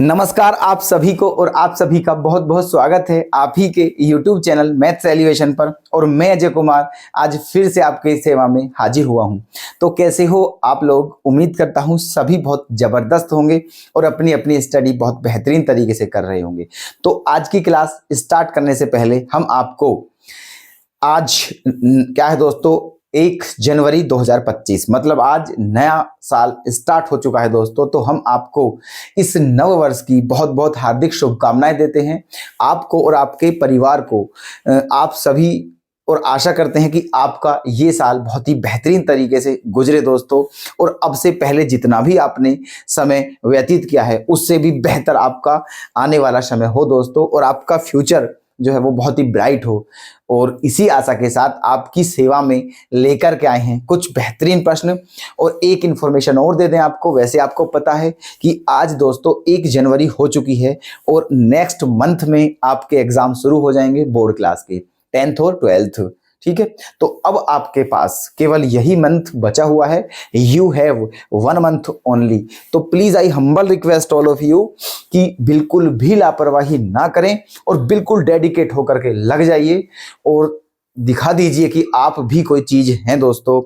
नमस्कार आप सभी को और आप सभी का बहुत बहुत स्वागत है आप ही के YouTube चैनल मैथ्स एलिवेशन पर। और मैं अजय कुमार आज फिर से आपकी सेवा में हाजिर हुआ हूं। तो कैसे हो आप लोग? उम्मीद करता हूं सभी बहुत ज़बरदस्त होंगे और अपनी अपनी स्टडी बहुत बेहतरीन तरीके से कर रहे होंगे। तो आज की क्लास स्टार्ट करने से पहले हम आपको आज क्या है दोस्तों, 1 जनवरी 2025 मतलब आज नया साल स्टार्ट हो चुका है दोस्तों। तो हम आपको इस नव वर्ष की बहुत बहुत हार्दिक शुभकामनाएं देते हैं आपको और आपके परिवार को। आप सभी और आशा करते हैं कि आपका ये साल बहुत ही बेहतरीन तरीके से गुजरे दोस्तों। और अब से पहले जितना भी आपने समय व्यतीत किया है उससे भी बेहतर आपका आने वाला समय हो दोस्तों, और आपका फ्यूचर जो है वो बहुत ही ब्राइट हो। और इसी आशा के साथ आपकी सेवा में लेकर के आए हैं कुछ बेहतरीन प्रश्न। और एक इन्फॉर्मेशन और दे दें आपको, वैसे आपको पता है कि आज दोस्तों 1 जनवरी हो चुकी है और नेक्स्ट मंथ में आपके एग्जाम शुरू हो जाएंगे बोर्ड क्लास के 10th और 12th। ठीक है, तो अब आपके पास केवल यही मंथ बचा हुआ है। You have 1 month only. तो please I humble request all of you कि बिल्कुल भी लापरवाही ना करें और बिल्कुल डेडिकेट होकर के लग जाइए और दिखा दीजिए कि आप भी कोई चीज हैं दोस्तों।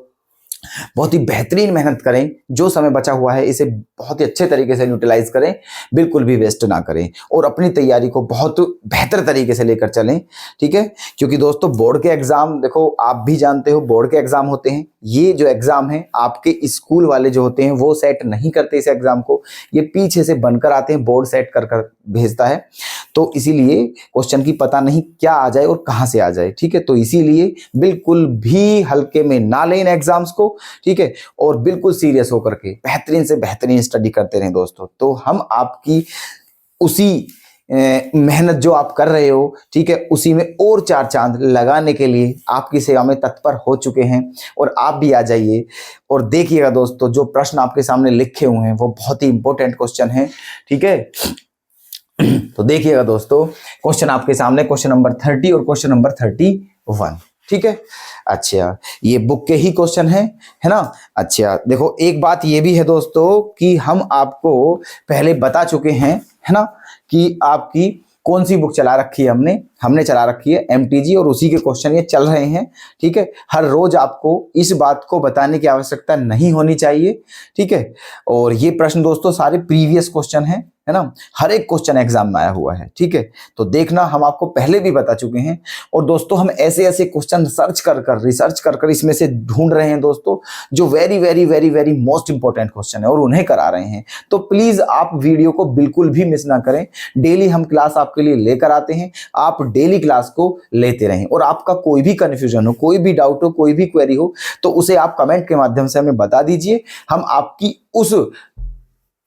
बहुत ही बेहतरीन मेहनत करें, जो समय बचा हुआ है इसे बहुत ही अच्छे तरीके से यूटिलाइज करें, बिल्कुल भी वेस्ट ना करें और अपनी तैयारी को बहुत बेहतर तरीके से लेकर चलें। ठीक है, क्योंकि दोस्तों बोर्ड के एग्जाम देखो आप भी जानते हो बोर्ड के एग्जाम होते हैं। ये जो एग्जाम है आपके स्कूल वाले जो होते हैं वो सेट नहीं करते इस एग्जाम को, ये पीछे से बनकर आते हैं, बोर्ड सेट कर कर भेजता है। तो इसीलिए क्वेश्चन की पता नहीं क्या आ जाए और कहां से आ जाए। ठीक है, तो इसीलिए बिल्कुल भी हल्के में ना लें इन एग्जाम्स को। ठीक है, और बिल्कुल सीरियस होकर के बेहतरीन से बेहतरीन स्टडी करते रहें दोस्तों। तो हम आपकी उसी मेहनत जो आप कर रहे हो, ठीक है, उसी में और 4 चांद लगाने के लिए आपकी सेवा में तत्पर हो चुके हैं। और आप भी आ जाइए और देखिएगा दोस्तों, जो प्रश्न आपके सामने लिखे हुए हैं वो बहुत ही इंपॉर्टेंट क्वेश्चन है। ठीक है, तो देखिएगा दोस्तों, क्वेश्चन आपके सामने क्वेश्चन नंबर 30 और क्वेश्चन नंबर 31। ठीक है, अच्छा ये बुक के ही क्वेश्चन है ना। अच्छा देखो, एक बात ये भी है दोस्तों कि हम आपको पहले बता चुके हैं, है ना, कि आपकी कौन सी बुक चला रखी है। हमने चला रखी है MTG और उसी के क्वेश्चन ये चल रहे हैं। ठीक है, हर रोज आपको इस बात को बताने की आवश्यकता नहीं होनी चाहिए। ठीक है, और ये प्रश्न दोस्तों सारे प्रीवियस क्वेश्चन हैं, है ना, हर एक क्वेश्चन एग्जाम में आया हुआ है। ठीक है, तो देखना हम आपको पहले भी बता चुके हैं। और दोस्तों हम ऐसे ऐसे क्वेश्चन रिसर्च कर इसमें से ढूंढ रहे हैं दोस्तों, जो very very very very most important question है और उन्हें करा रहे हैं। तो प्लीज आप वीडियो को बिल्कुल भी मिस ना करें। डेली हम क्लास आपके लिए लेकर आते हैं, आप डेली क्लास को लेते रहें। और आपका कोई भी कंफ्यूजन हो, कोई भी डाउट हो, कोई भी क्वेरी हो तो उसे आप कमेंट के माध्यम से हमें बता दीजिए। हम आपकी उस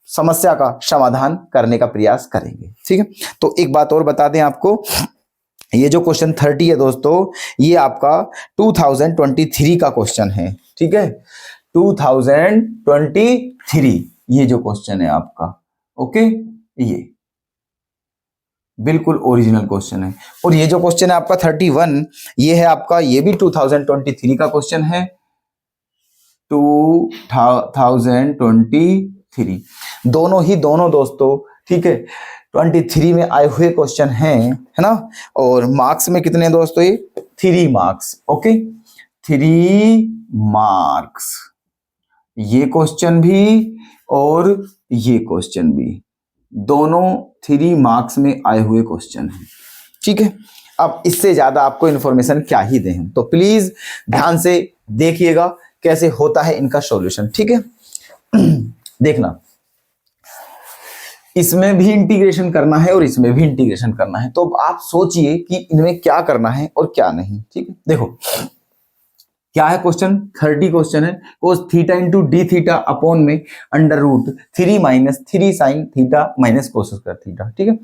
समस्या का समाधान करने का प्रयास करेंगे। ठीक है, तो एक बात और बता दें आपको, ये जो क्वेश्चन 30 है दोस्तों, ये आपका 2023 का क्वेश्चन है। ठीक है, 2023 ये जो क्वेश्चन है आपका, ओके, ये बिल्कुल ओरिजिनल क्वेश्चन है। और ये जो क्वेश्चन है आपका 31, ये है आपका, ये भी 2023 का क्वेश्चन है, 2023 दोनों दोस्तों। ठीक है, 23 में आए हुए क्वेश्चन हैं, है ना। और मार्क्स में कितने दोस्तों? ये 3 मार्क्स। ओके, 3 मार्क्स, ये क्वेश्चन भी और ये क्वेश्चन भी, दोनों 3 मार्क्स में आए हुए क्वेश्चन हैं। ठीक है, अब इससे ज्यादा आपको इंफॉर्मेशन क्या ही दें, तो प्लीज ध्यान से देखिएगा कैसे होता है इनका सॉल्यूशन। ठीक है, देखना, इसमें भी इंटीग्रेशन करना है और इसमें भी इंटीग्रेशन करना है। तो आप सोचिए कि इनमें क्या करना है और क्या नहीं। ठीक है, देखो क्या है क्वेश्चन, 30 क्वेश्चन है, cos theta into D theta upon में under root 3 minus 3 sine theta minus cos square theta. ठीक है,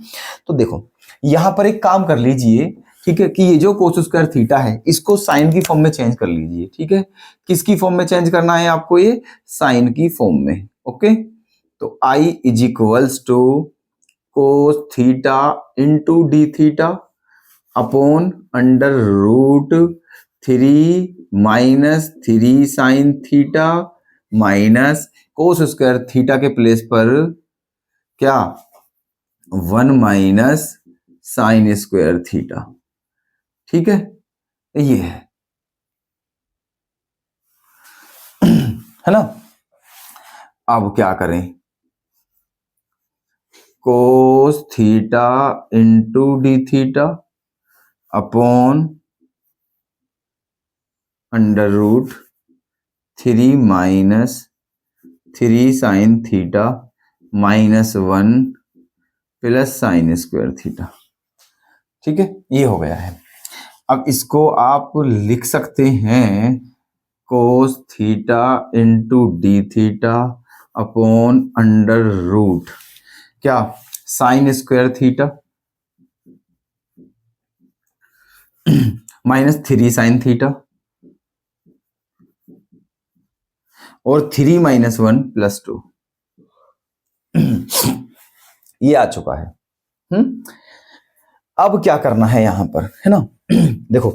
तो देखो यहां पर एक काम कर लीजिए, ठीक है, कि ये जो कोस स्क्वायर थीटा है इसको साइन की फॉर्म में चेंज कर लीजिए। ठीक है, किसकी फॉर्म में चेंज करना है आपको? ये साइन की फॉर्म में। ओके, तो I is equals to cos theta into D theta upon under root 3 minus 3 sine theta minus cos square theta के प्लेस पर क्या 1 माइनस साइन स्क्वायर थीटा। ठीक है, ये है ना। अब क्या करें, cos theta into D theta upon under root 3 minus 3 sine theta minus 1 plus sine square theta. ठीक है, ये हो गया है। अब इसको आप लिख सकते हैं cos theta into D theta upon under root क्या, sine square theta minus 3 sine theta और 3 माइनस 1 प्लस 2। ये आ चुका है। अब क्या करना है यहां पर, है ना। देखो,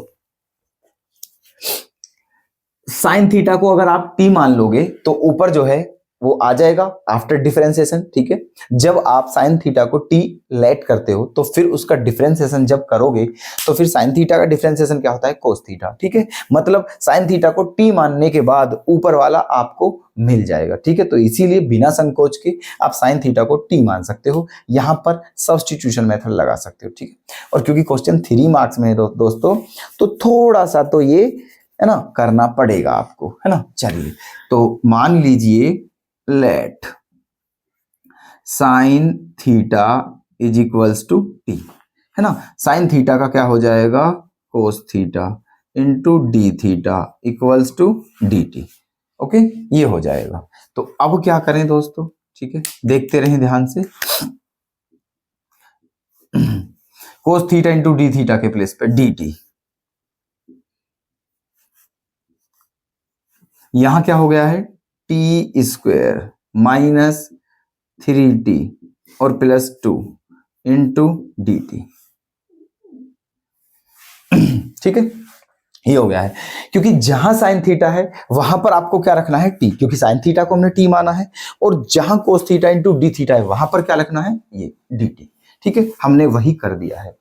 साइन थीटा को अगर आप टी मान लोगे तो ऊपर जो है वो आ जाएगा आफ्टर डिफरेंशिएशन। ठीक है, जब आप साइन थीटा को टी लेट करते हो तो फिर उसका डिफरेंशिएशन जब करोगे तो फिर साइन थीटा का डिफरेंशिएशन क्या होता है, कोस थीटा। ठीक है, मतलब साइन थीटा को टी मानने के बाद ऊपर वाला आपको मिल जाएगा। ठीक है, तो इसीलिए बिना संकोच के आप साइन थीटा को टी मान सकते हो, यहां पर सब्स्टिट्यूशन मेथड लगा सकते हो। ठीक है, और क्योंकि क्वेश्चन 3 मार्क्स में है दोस्तों, तो थोड़ा सा तो ये है ना करना पड़ेगा आपको, है ना। चलिए, तो मान लीजिए let sine theta is equals to t, है ना। साइन थीटा का क्या हो जाएगा, cos theta into D theta equals to d t. Okay, ये हो जाएगा। तो अब क्या करें दोस्तों, ठीक है, देखते रहें ध्यान से। कोस थीटा इंटू डी थीटा के प्लेस पे डी टी, यहां क्या हो गया है, टी स्क्वायर माइनस 3t और प्लस 2 इंटू डी टी। ठीक है, ये हो गया है। क्योंकि जहां साइन थीटा है वहां पर आपको क्या रखना है, टी, क्योंकि साइन थीटा को हमने टी माना है। और जहां कोस थीटा इंटू डी थीटा है वहां पर क्या रखना है, ये डी टी। ठीक है, हमने वही कर दिया है।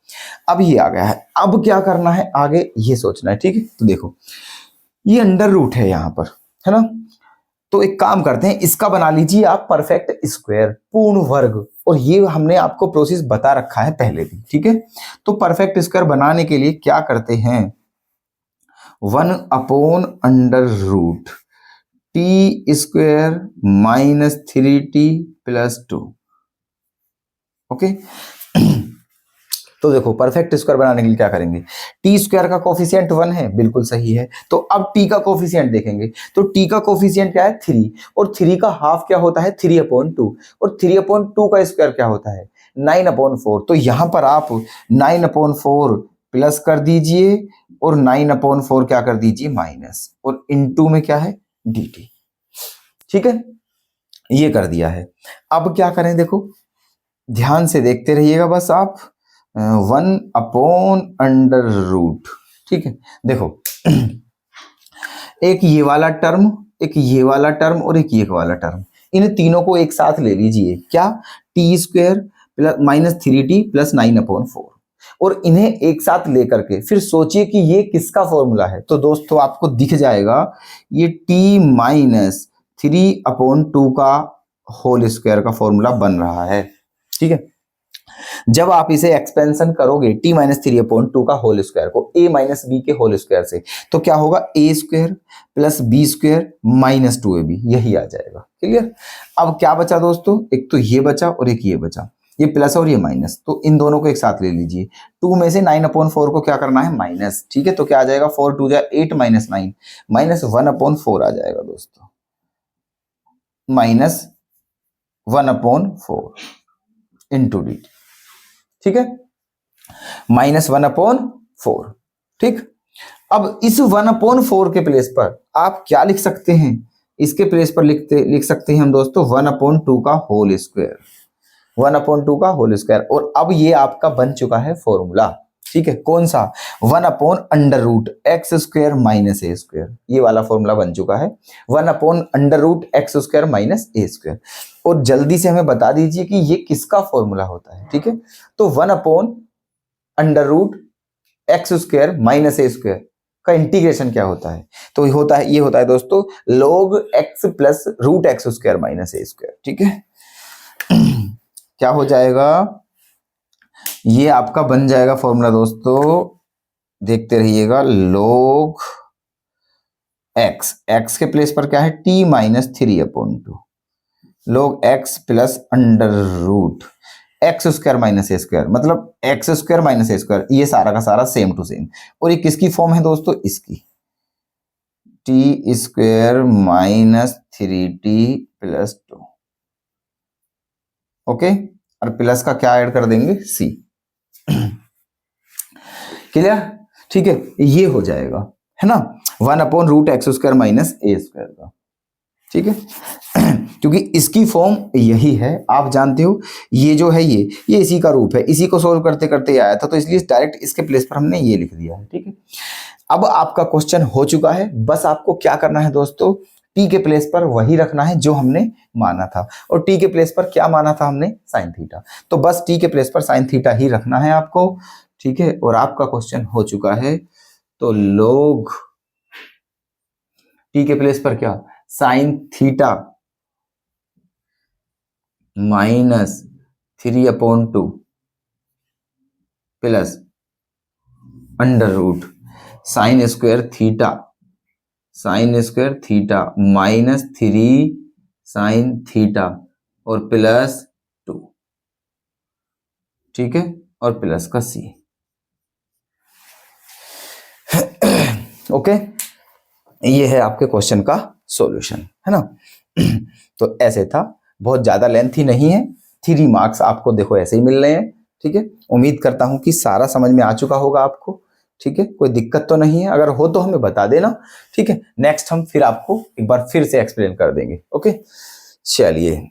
अब ये आ गया है, अब क्या करना है आगे ये सोचना है। ठीक है, तो देखो ये अंडर रूट है यहां पर, है ना। तो एक काम करते हैं, इसका बना लीजिए आप परफेक्ट स्क्वायर, पूर्ण वर्ग। और ये हमने आपको प्रोसेस बता रखा है पहले भी। ठीक है, तो परफेक्ट स्क्वायर बनाने के लिए क्या करते हैं, 1 upon under root t square minus 3t plus 2। Okay, तो देखो परफेक्ट स्क्वायर बनाने के लिए क्या करेंगे, टी स्क्वायर का कोफिशिएंट 1 है, बिल्कुल सही है। तो अब टी का कोफिशिएंट देखेंगे, तो टी का कोफिशिएंट क्या है, 3, और 3 का हाफ क्या होता है, 3/2, और 3/2 का स्क्वायर क्या होता है, 9/4। तो यहां पर आप 9/4 प्लस कर दीजिए और 9/4 क्या कर दीजिए माइनस, और इनटू में क्या है, dt। ठीक है, ये कर दिया है। अब क्या करें, देखो ध्यान से देखते रहिएगा बस आप, 1 अपॉन अंडर रूट। ठीक है, देखो एक ये वाला टर्म, एक ये वाला टर्म और एक ये वाला टर्म, इन तीनों को एक साथ ले लीजिए, क्या, T square plus minus 3t plus 9/4, और इन्हें एक साथ लेकर के फिर सोचिए कि ये किसका फॉर्मूला है। तो दोस्तों आपको दिख जाएगा ये t माइनस 3/2 का होल स्क्वायर का फॉर्मूला बन रहा है। ठीक है, जब आप इसे एक्सपेंशन करोगे t माइनस 3/2 का होल स्क्वायर को a माइनस बी के होल स्क्वायर से, तो क्या होगा, a square plus b square minus 2ab, यही आ जाएगा। क्लियर। अब क्या बचा दोस्तों, एक तो ये बचा और एक ये बचा, ये प्लस और ये माइनस, तो इन दोनों को एक साथ ले लीजिए। 2 में से 9/4 को क्या करना है, माइनस। ठीक है, तो क्या आ जाएगा, 4 2 जा 8 माइनस 9 माइनस 1/4 आ जाएगा दोस्तों, माइनस 1/4 इंटू डी। ठीक है, माइनस 1/4। ठीक, अब इस 1/4 के प्लेस पर आप क्या लिख सकते हैं, इसके प्लेस पर लिख सकते हैं हम दोस्तों 1/2 का होल स्क्वायर, 1/2 का होल स्क्वायर। और अब ये आपका बन चुका है फॉर्मूला। ठीक है, कौन सा, 1/√x² माइनस a², ये वाला फॉर्मूला बन चुका है, 1/√x² माइनस a²। और जल्दी से हमें बता दीजिए कि ये किसका फॉर्मूला होता है। ठीक है, तो 1/√x² माइनस a² का इंटीग्रेशन क्या होता है, तो ये होता है दोस्तों log x plus √x² minus a²। ठीक है, क्या हो जाएगा, ये आपका बन जाएगा फॉर्मूला दोस्तों, देखते रहिएगा, log x के प्लेस पर क्या है, t minus 3/2, log x plus √x² minus a², मतलब x² माइनस a², ये सारा का सारा सेम टू सेम। और ये किसकी फॉर्म है दोस्तों, इसकी, t² minus 3t plus 2। Okay, और प्लस का क्या ऐड कर देंगे, c। क्लियर, ठीक है, ये हो जाएगा, है ना, 1/√x² माइनस a² का। ठीक है, क्योंकि इसकी फॉर्म यही है, आप जानते हो, ये जो है ये इसी का रूप है, इसी को सोल्व करते करते आया था, तो इसलिए डायरेक्ट इसके प्लेस पर हमने ये लिख दिया है। ठीक है, अब आपका क्वेश्चन हो चुका है, बस आपको क्या करना है दोस्तों, टी के प्लेस पर वही रखना है जो हमने माना था, और टी के प्लेस पर क्या माना था हमने, साइन थीटा, तो बस टी के प्लेस पर साइन थीटा ही रखना है आपको। ठीक है, और आपका क्वेश्चन हो चुका है, तो log टी के प्लेस पर क्या, sign theta minus 3/2 plus √sin² theta minus 3 sin theta और प्लस 2। ठीक है, और प्लस का c। ओके, ये है आपके क्वेश्चन का सॉल्यूशन, है ना। तो ऐसे था, बहुत ज्यादा लेंथी नहीं है, 3 मार्क्स आपको देखो ऐसे ही मिल रहे हैं। ठीक है, उम्मीद करता हूं कि सारा समझ में आ चुका होगा आपको। ठीक है, कोई दिक्कत तो नहीं है, अगर हो तो हमें बता देना। ठीक है, नेक्स्ट हम फिर आपको एक बार फिर से एक्सप्लेन कर देंगे। ओके, चलिए,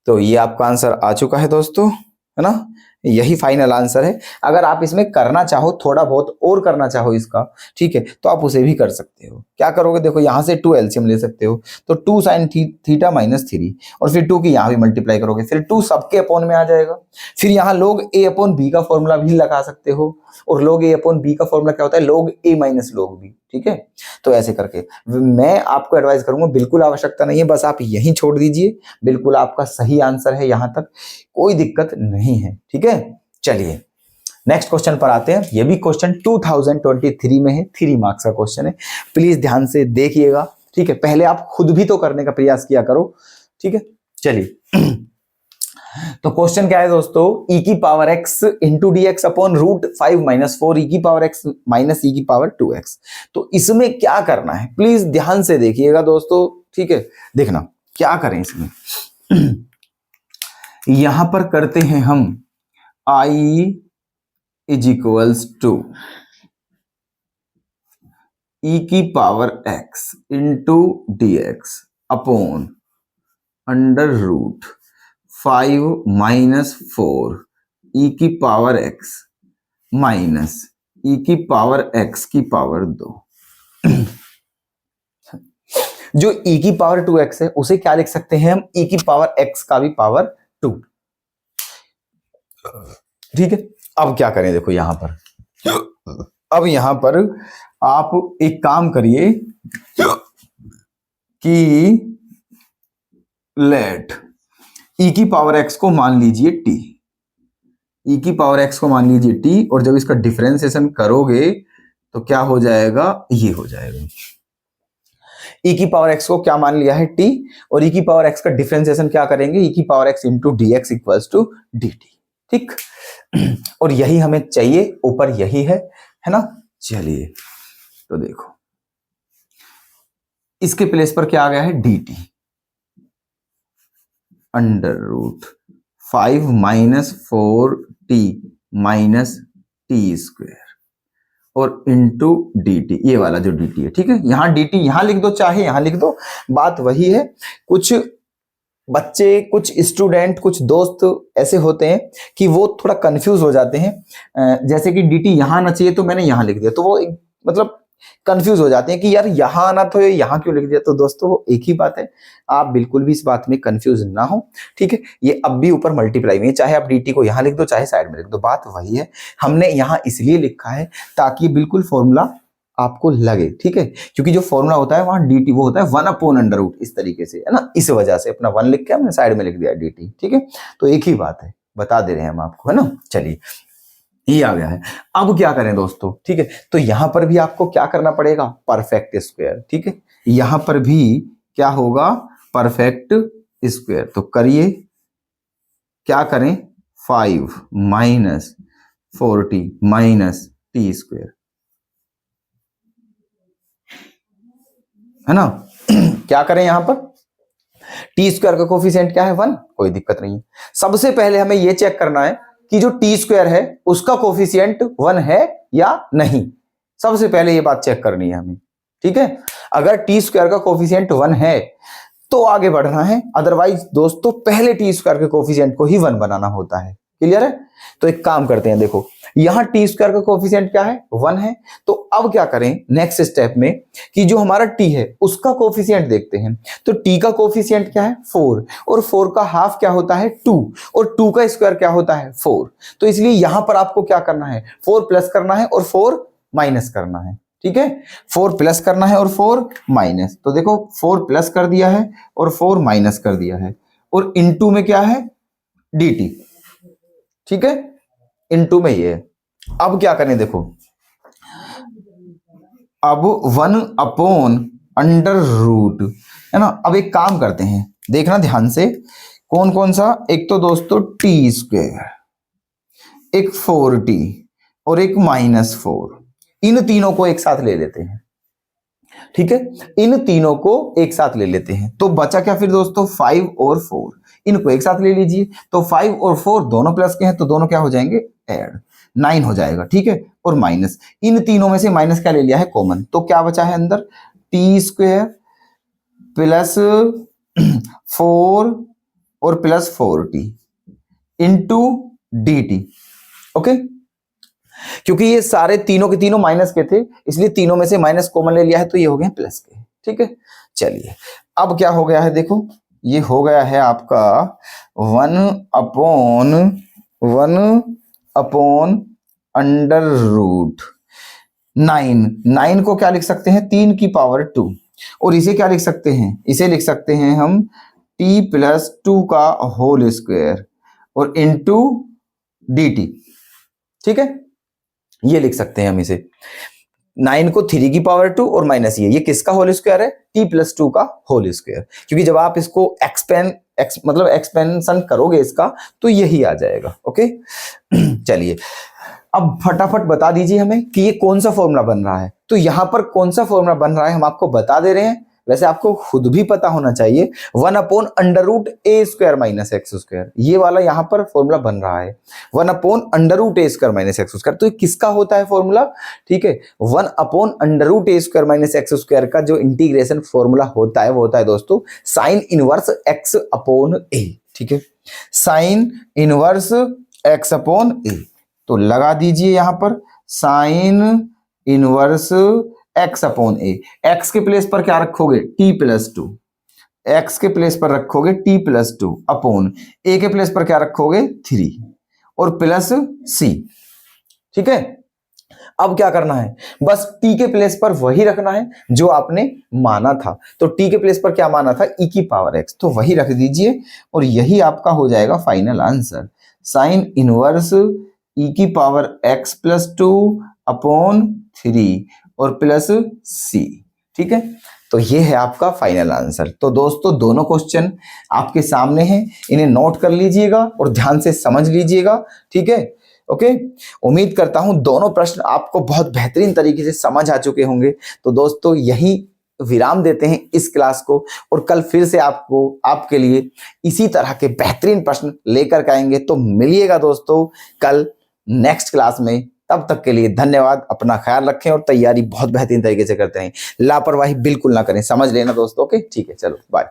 तो ये आपका आंसर आ चुका है दोस्तों, है ना, यही फाइनल आंसर है। अगर आप इसमें करना चाहो, थोड़ा बहुत और करना चाहो इसका, ठीक है, तो आप उसे भी कर सकते हो। क्या करोगे, देखो यहां से 2 एलसीएम ले सकते हो, तो 2 sin थीटा माइनस 3, और फिर 2 की यहां भी मल्टीप्लाई करोगे, फिर 2 सबके अपॉन में आ जाएगा। फिर यहाँ log a/b का फॉर्मूला भी लगा सकते हो, और log a/b का फॉर्मूला क्या होता है, log a minus log b। ठीक है, तो ऐसे करके मैं आपको एडवाइस करूंगा, बिल्कुल आवश्यकता नहीं है, बस आप यहीं छोड़ दीजिए, बिल्कुल आपका सही आंसर है, यहां तक कोई दिक्कत नहीं है। ठीक है, चलिए नेक्स्ट क्वेश्चन पर आते हैं। ये भी क्वेश्चन 2023 में है, 3 मार्क्स का क्वेश्चन है, प्लीज ध्यान से देखिएगा। ठीक है, पहले आप खुद भी तो करने का प्रयास किया करो। ठीक है, चलिए, तो क्वेश्चन क्या है दोस्तों, e⁻x into dx upon √5 minus 4 e⁻x minus e⁻2x। तो इसमें क्या करना है, प्लीज ध्यान से देखिएगा दोस्तों। ठीक है, देखना क्या करें इसमें। यहां पर करते हैं हम i is equals to e⁻x into dx upon √5 minus 4 e⁻x minus e⁻x⁻2। जो e⁻2x है उसे क्या लिख सकते हैं हम, e⁻x का भी पावर 2। ठीक है, अब क्या करें, देखो यहां पर, अब यहां पर आप एक काम करिए कि लेट e⁻x को मान लीजिए t, e⁻x को मान लीजिए t, और जब इसका डिफरेंशिएशन करोगे तो क्या हो जाएगा, ये हो जाएगा। e⁻x को क्या मान लिया है t, और e⁻x का डिफरेंशिएशन क्या करेंगे, e⁻x into dx equals to dt। ठीक, और यही हमें चाहिए, ऊपर यही है ना। चलिए, तो देखो इसके प्लेस पर क्या आ गया है, dt √5 minus 4t minus t², और इंटू dt, ये वाला जो dt है। ठीक है, यहां dt यहां लिख दो, चाहे यहां लिख दो, बात वही है, कुछ बच्चे, कुछ स्टूडेंट, कुछ दोस्त ऐसे होते हैं कि वो थोड़ा कंफ्यूज हो जाते हैं। जैसे कि dt यहाँ आना चाहिए तो मैंने यहाँ लिख दिया, तो वो मतलब कंफ्यूज हो जाते हैं कि यार यहाँ आना तो यहाँ क्यों लिख दिया। तो दोस्तों एक ही बात है, आप बिल्कुल भी इस बात में कंफ्यूज ना हो, ठीक है। ये अब भी ऊपर मल्टीप्लाई में है, चाहे आप dt को यहाँ लिख दो चाहे साइड में लिख दो, बात वही है। हमने यहाँ इसलिए लिखा है ताकि बिल्कुल फॉर्मूला आपको लगे, ठीक है। क्योंकि जो फॉर्मूला होता है वहां dt वो होता है 1/√, इस तरीके से, है ना। इस वजह से अपना 1 लिख के हमने साइड में लिख दिया dt, ठीक है। तो एक ही बात है, बता दे रहे हैं हम आपको, है ना। चलिए ये आ गया है। अब क्या करें दोस्तों, ठीक है। तो यहां पर भी आपको क्या करना पड़ेगा, परफेक्ट स्क्वायर, ठीक है। यहां पर भी क्या होगा, परफेक्ट स्क्वायर। तो करिए, क्या करें, 5 - 40 - t स्क्वायर, है ना। क्या करें यहां पर, टी स्क्वायर का कोफिशिएंट क्या है, 1, कोई दिक्कत नहीं है। सबसे पहले हमें यह चेक करना है कि जो टी स्क्वायर है उसका कोफिशिएंट 1 है या नहीं। सबसे पहले ये बात चेक करनी है हमें, ठीक है। अगर टी स्क्वायर का कोफिशिएंट 1 है तो आगे बढ़ना है, अदरवाइज दोस्तों पहले टी स्क्वायर के कोफिशिएंट को ही 1 बनाना होता है। क्लियर है। तो एक काम करते हैं, देखो यहां टी स्क्वायर का कोफिशिएंट क्या है, 1 है। तो अब क्या करें नेक्स्ट स्टेप में कि जो हमारा टी है उसका कोफिशिएंट देखते हैं। तो टी का कोफिशिएंट क्या है, 4, और 4 का हाफ क्या होता है, 2, और 2 का स्क्वायर क्या होता है, 4। तो इसलिए यहां पर आपको क्या करना है, 4 प्लस करना है और 4 माइनस करना है, ठीक है। 4 प्लस करना है और 4 माइनस। तो देखो 4 प्लस कर दिया है और 4 माइनस कर दिया है, और इनटू में क्या है, dt, ठीक है। इनटू में ये है। अब क्या करें, देखो अब 1/√, है ना। अब एक काम करते हैं, देखना ध्यान से, कौन कौन सा, एक तो दोस्तों टी स्क्वायर, एक 4t और एक -4, इन तीनों को एक साथ ले लेते हैं, ठीक है। इन तीनों को एक साथ ले लेते हैं तो बचा क्या फिर दोस्तों, 5 और 4, इनको एक साथ ले लीजिए। तो 5 और 4 दोनों प्लस के हैं तो दोनों क्या हो जाएंगे, ऐड, 9 हो जाएगा, ठीक है। और माइनस, इन तीनों में से माइनस क्या ले लिया है, कॉमन। तो क्या बचा है अंदर, टी स्क्वायर प्लस 4 और plus 4t into dt, okay. क्योंकि ये सारे तीनों के तीनों माइनस के थे इसलिए तीनों में से माइनस कॉमन ले लिया है, तो ये हो गए प्लस के, ठीक है। चलिए अब क्या हो गया है, देखो ये हो गया है आपका 1/√9। 9 को क्या लिख सकते हैं, 3 की पावर 2, और इसे क्या लिख सकते हैं, इसे लिख सकते हैं हम t + 2 का होल स्क्वायर और इंटू dt, ठीक है। ये लिख सकते हैं हम इसे, 9 को 3 की पावर 2 और माइनस ये किसका होल स्क्वायर है, t + 2 का होल स्क्वायर। क्योंकि जब आप इसको मतलब एक्सपेंशन करोगे इसका तो यही आ जाएगा, ओके। चलिए अब फटाफट बता दीजिए हमें कि ये कौन सा फॉर्मूला बन रहा है। तो यहां पर कौन सा फॉर्मूला बन रहा है हम आपको बता दे रहे हैं, वैसे आपको खुद भी पता होना चाहिए, 1/√a² - x², ये वाला यहां पर फॉर्मूला बन रहा है 1/√a² - x²। तो ये किसका होता है फॉर्मूला, ठीक है। 1/√a² - x² का जो इंटीग्रेशन फॉर्मूला होता है वो होता है दोस्तों साइन इनवर्स x/a, ठीक है। साइन इनवर्स x/a, तो लगा दीजिए यहां पर साइन इनवर्स x/a। x के प्लेस पर क्या रखोगे, t + 2, x के प्लेस पर रखोगे t + 2 अपॉन a के प्लेस पर क्या रखोगे, 3 और प्लस c, ठीक है। अब क्या करना है, बस t के प्लेस पर वही रखना है जो आपने माना था। तो t के प्लेस पर क्या माना था, e की पावर x, तो वही रख दीजिए और यही आपका हो जाएगा final answer, sine inverse e की पावर x + 2 अपॉन 3 और प्लस c, ठीक है। तो ये है आपका फाइनल आंसर। तो दोस्तों दोनों क्वेश्चन आपके सामने हैं, इन्हें नोट कर लीजिएगा और ध्यान से समझ लीजिएगा, ठीक है, ओके। उम्मीद करता हूं दोनों प्रश्न आपको बहुत बेहतरीन तरीके से समझ आ चुके होंगे। तो दोस्तों यही विराम देते हैं इस क्लास को, और कल फिर से आपके लिए इसी तरह के बेहतरीन प्रश्न लेकर आएंगे। तो मिलिएगा दोस्तों कल नेक्स्ट क्लास में। तब तक के लिए धन्यवाद, अपना ख्याल रखें और तैयारी बहुत बेहतरीन तरीके से करते हैं, लापरवाही बिल्कुल ना करें, समझ लेना दोस्तों, ओके, ठीक है, चलो बाय।